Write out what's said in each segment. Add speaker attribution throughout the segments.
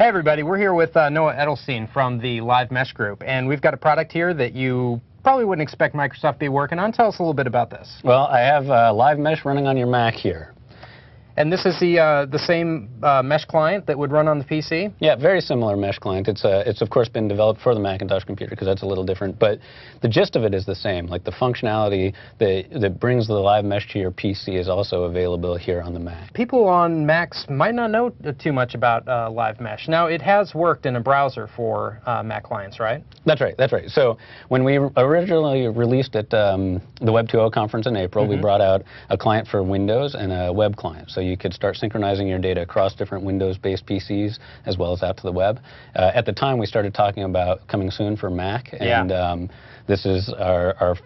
Speaker 1: Hey everybody, we're here with Noah Edelstein from the LiveMesh group, and we've got a product here that you probably wouldn't expect Microsoft to be working on. Tell us a little bit about this.
Speaker 2: Well, I have LiveMesh running on your Mac here.
Speaker 1: And this is the same mesh client that would run on the PC?
Speaker 2: Yeah, very similar mesh client. It's of course been developed for the Macintosh computer because that's a little different, but the gist of it is the same. Like the functionality that brings the LiveMesh to your PC is also available here on the Mac.
Speaker 1: People on Macs might not know too much about LiveMesh. Now, it has worked in a browser for Mac clients, right?
Speaker 2: That's right, that's right. So when we originally released at the Web 2.0 conference in April, we brought out a client for Windows and a web client. So you could start synchronizing your data across different Windows-based PCs as well as out to the web. At the time, we started talking about coming soon for Mac, and this is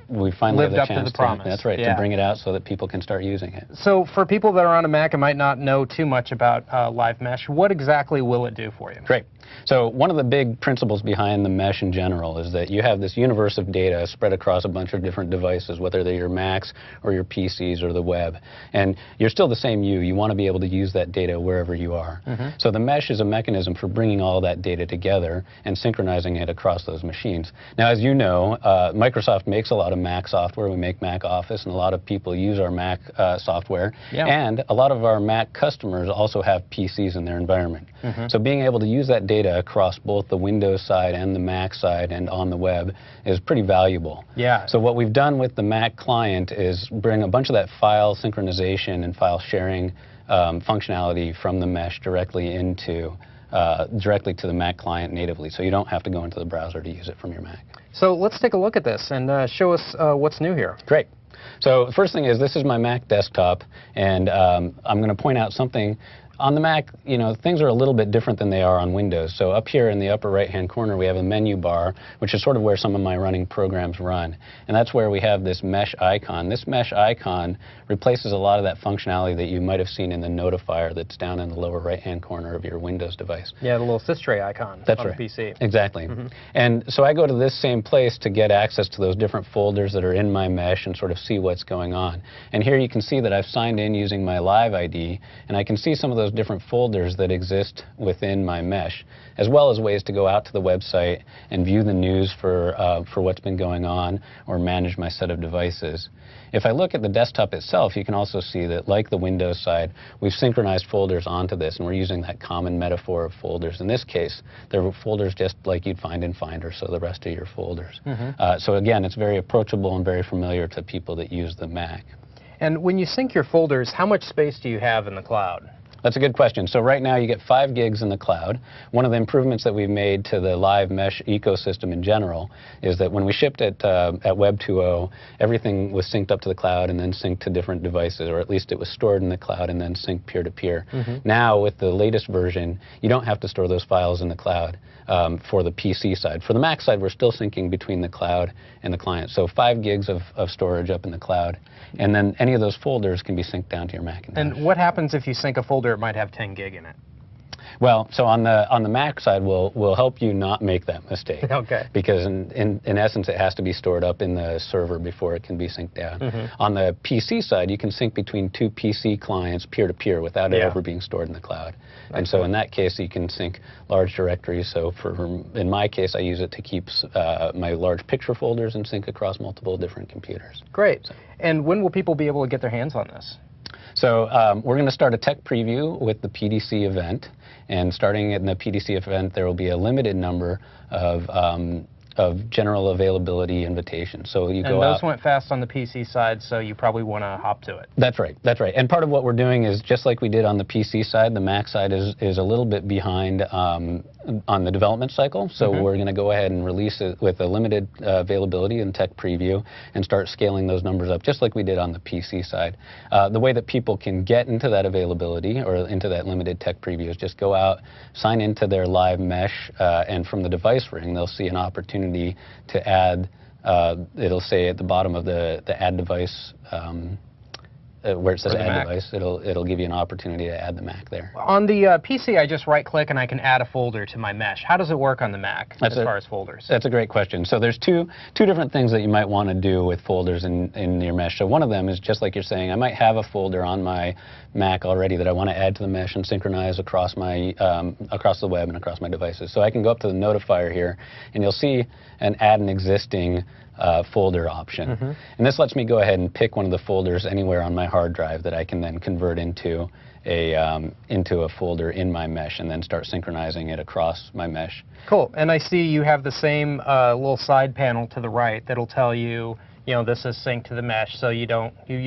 Speaker 2: we finally
Speaker 1: lived
Speaker 2: have the
Speaker 1: up
Speaker 2: chance
Speaker 1: to the promise.
Speaker 2: That's right, to bring it out so that people can start using it.
Speaker 1: So for people that are on a Mac and might not know too much about LiveMesh, what exactly will it do for you?
Speaker 2: Great. So one of the big principles behind the mesh in general is that you have this universe of data spread across a bunch of different devices, whether they're your Macs or your PCs or the web. And you're still the same you. You want to be able to use that data wherever you are. So the mesh is a mechanism for bringing all that data together and synchronizing it across those machines. Now, as you know, Microsoft makes a lot of Mac software. We make Mac Office, and a lot of people use our Mac software. And a lot of our Mac customers also have PCs in their environment. So being able to use that data across both the Windows side and the Mac side and on the web is pretty valuable. So what we've done with the Mac client is bring a bunch of that file synchronization and file sharing functionality from the mesh directly into directly to the Mac client natively, so you don't have to go into the browser to use it from your Mac.
Speaker 1: So let's take a look at this and show us what's new here.
Speaker 2: Great. So the first thing is, this is my Mac desktop, and I'm going to point out something. On the Mac, you know, things are a little bit different than they are on Windows. So up here in the upper right-hand corner, we have a menu bar, which is sort of where some of my running programs run. And that's where we have this mesh icon. This mesh icon replaces a lot of that functionality that you might have seen in the notifier that's down in the lower right-hand corner of your Windows device.
Speaker 1: Yeah, the little sys-tray icon on the PC.
Speaker 2: Exactly. And so I go to this same place to get access to those different folders that are in my mesh and sort of see what's going on. And here you can see that I've signed in using my Live ID, and I can see some of those different folders that exist within my mesh, as well as ways to go out to the website and view the news for what's been going on or manage my set of devices. If I look at the desktop itself, you can also see that, like the Windows side, we've synchronized folders onto this, and we're using that common metaphor of folders. In this case, they're folders just like you'd find in Finder, so the rest of your folders. So again, it's very approachable and very familiar to people that use the Mac.
Speaker 1: And when you sync your folders, how much space do you have in the cloud?
Speaker 2: That's a good question. So right now you get 5 gigs in the cloud. One of the improvements that we've made to the LiveMesh ecosystem in general is that when we shipped it at Web 2.0, everything was synced up to the cloud and then synced to different devices, or at least it was stored in the cloud and then synced peer-to-peer. Now, with the latest version, you don't have to store those files in the cloud for the PC side. For the Mac side, we're still syncing between the cloud and the client. So 5 gigs of storage up in the cloud, and then any of those folders can be synced down to your Mac.
Speaker 1: And what happens if you sync a folder it might have 10 gig in it?
Speaker 2: Well, so on the Mac side, we'll help you not make that mistake. Because in essence, it has to be stored up in the server before it can be synced down. On the PC side, you can sync between 2 PC clients peer-to-peer without it ever being stored in the cloud. And so in that case, you can sync large directories. So in my case, I use it to keep my large picture folders and sync across multiple different computers.
Speaker 1: Great. And when will people be able to get their hands on this?
Speaker 2: So we're going to start a tech preview with the PDC event, and starting in the PDC event, there will be a limited number of general availability invitations. So you go out.
Speaker 1: And those went fast on the PC side, so you probably want to hop to it.
Speaker 2: That's right. That's right. And part of what we're doing is, just like we did on the PC side, the Mac side is a little bit behind on the development cycle. So we're going to go ahead and release it with a limited availability in tech preview and start scaling those numbers up, just like we did on the PC side. The way that people can get into that availability or into that limited tech preview is just go out, sign into their LiveMesh, and from the device ring, they'll see an opportunity to add, it'll say at the bottom of the add device where it says
Speaker 1: For the
Speaker 2: add
Speaker 1: Mac.
Speaker 2: device, it'll give you an opportunity to add the Mac there.
Speaker 1: On the PC, I just right-click and I can add a folder to my mesh. How does it work on the Mac as far as folders?
Speaker 2: That's a great question. So there's two different things that you might want to do with folders in your mesh. So one of them is just like you're saying, I might have a folder on my Mac already that I want to add to the mesh and synchronize across my across the web and across my devices. So I can go up to the notifier here, and you'll see an add an existing folder option. And this lets me go ahead and pick one of the folders anywhere on my hard drive that I can then convert into a folder in my mesh and then start synchronizing it across my mesh.
Speaker 1: Cool. And I see you have the same little side panel to the right that'll tell you, this is synced to the mesh, so you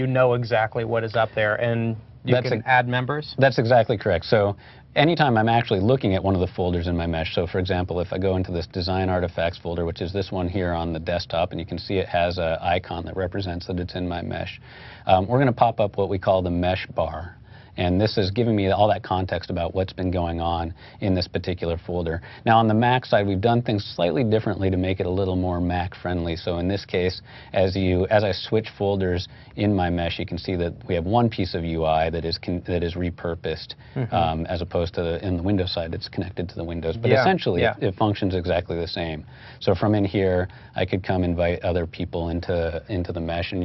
Speaker 1: know exactly what is up there, and you can add members?
Speaker 2: That's exactly correct. So anytime I'm actually looking at one of the folders in my mesh, so for example, if I go into this design artifacts folder, which is this one here on the desktop, and you can see it has an icon that represents that it's in my mesh, we're going to pop up what we call the mesh bar. And this is giving me all that context about what's been going on in this particular folder. Now on the Mac side, we've done things slightly differently to make it a little more Mac friendly. So in this case, as I switch folders in my mesh, you can see that we have one piece of UI that is repurposed, as opposed to in the Windows side, it's connected to the Windows. But essentially, it functions exactly the same. So from in here, I could come invite other people into the mesh, and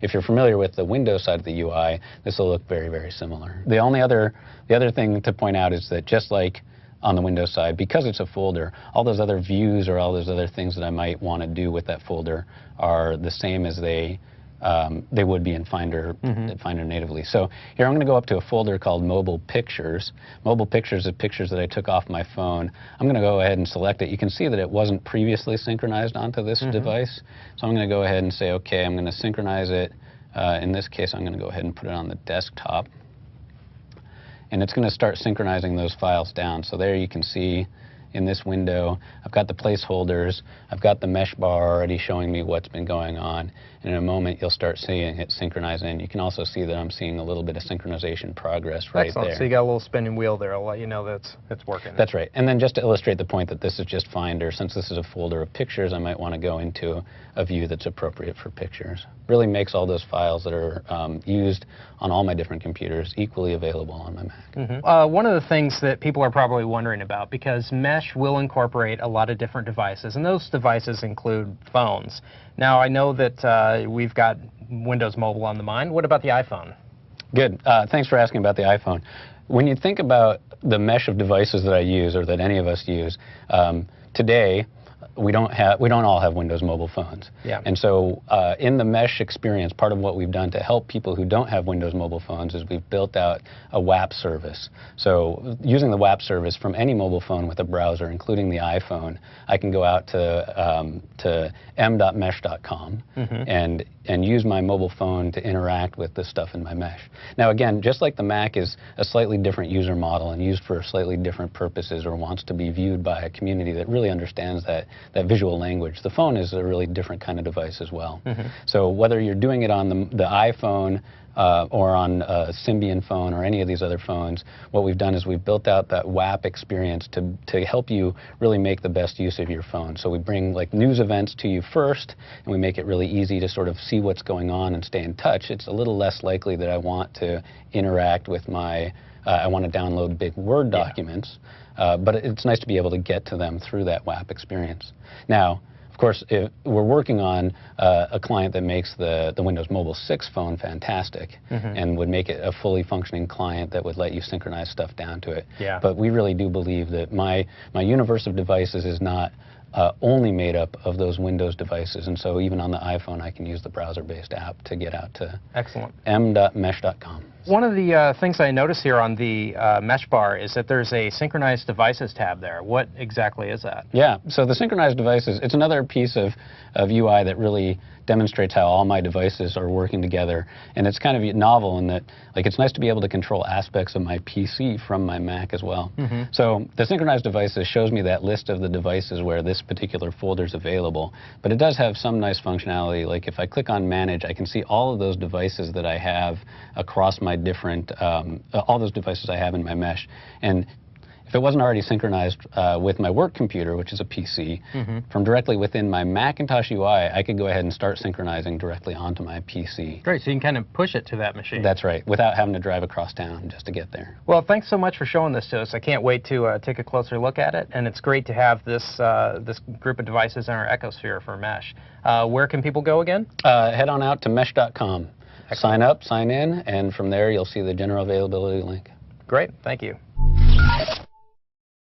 Speaker 2: if you're familiar with the Windows side of the UI, this will look very, very similar. The other thing to point out is that just like on the Windows side, because it's a folder, all those other views or all those other things that I might want to do with that folder are the same as they would be in Finder, Finder natively. So here I'm going to go up to a folder called Mobile Pictures. Mobile Pictures are pictures that I took off my phone. I'm going to go ahead and select it. You can see that it wasn't previously synchronized onto this device. So I'm going to go ahead and say, OK, I'm going to synchronize it. In this case, I'm going to go ahead and put it on the desktop. And it's going to start synchronizing those files down. So there you can see in this window, I've got the placeholders, I've got the mesh bar already showing me what's been going on. And in a moment, you'll start seeing it synchronize in. You can also see that I'm seeing a little bit of synchronization progress right there.
Speaker 1: So you got a little spinning wheel there. I'll let you know that it's working.
Speaker 2: That's right. And then just to illustrate the point that this is just Finder, since this is a folder of pictures, I might want to go into a view that's appropriate for pictures. Really makes all those files that are used on all my different computers equally available on my Mac.
Speaker 1: One of the things that people are probably wondering about, because Mesh will incorporate a lot of different devices, and those devices include phones. Now, I know that we've got Windows Mobile on the mind. What about the iPhone? Good.
Speaker 2: Thanks for asking about the iPhone. When you think about the mesh of devices that I use, or that any of us use, today, we don't all have Windows Mobile phones.
Speaker 1: Yeah.
Speaker 2: And so in the mesh experience, part of what we've done to help people who don't have Windows Mobile phones is we've built out a WAP service. So using the WAP service from any mobile phone with a browser, including the iPhone, I can go out to m.mesh.com and use my mobile phone to interact with the stuff in my mesh. Now again, just like the Mac is a slightly different user model and used for slightly different purposes or wants to be viewed by a community that really understands that visual language, the phone is a really different kind of device as well. So whether you're doing it on the iPhone or on a Symbian phone or any of these other phones, what we've done is we've built out that WAP experience to help you really make the best use of your phone. So we bring like news events to you first, and we make it really easy to sort of see what's going on and stay in touch. It's a little less likely that I want to interact with I want to download big Word documents, but it's nice to be able to get to them through that WAP experience. Now, of course, we're working on a client that makes the Windows Mobile 6 phone fantastic and would make it a fully functioning client that would let you synchronize stuff down to it.
Speaker 1: Yeah.
Speaker 2: But we really do believe that my universe of devices is not only made up of those Windows devices, and so even on the iPhone I can use the browser-based app to get out to m.mesh.com.
Speaker 1: One of the things I notice here on the mesh bar is that there's a synchronized devices tab there. What exactly is that?
Speaker 2: Yeah, so the synchronized devices, it's another piece of UI that really demonstrates how all my devices are working together. And it's kind of novel in that, like, it's nice to be able to control aspects of my PC from my Mac as well. So the synchronized devices shows me that list of the devices where this particular folder is available. But it does have some nice functionality. Like if I click on Manage, I can see all of those devices that I have across my different, all those devices I have in my mesh. And if it wasn't already synchronized with my work computer, which is a PC, from directly within my Macintosh UI, I could go ahead and start synchronizing directly onto my PC.
Speaker 1: Great, so you can kind of push it to that machine.
Speaker 2: That's right, without having to drive across town just to get there.
Speaker 1: Well, thanks so much for showing this to us. I can't wait to take a closer look at it, and it's great to have this, this group of devices in our ecosphere for Mesh. Where can people go again?
Speaker 2: Head on out to mesh.com. Sign up, sign in, and from there you'll see the general availability link.
Speaker 1: Great, thank you.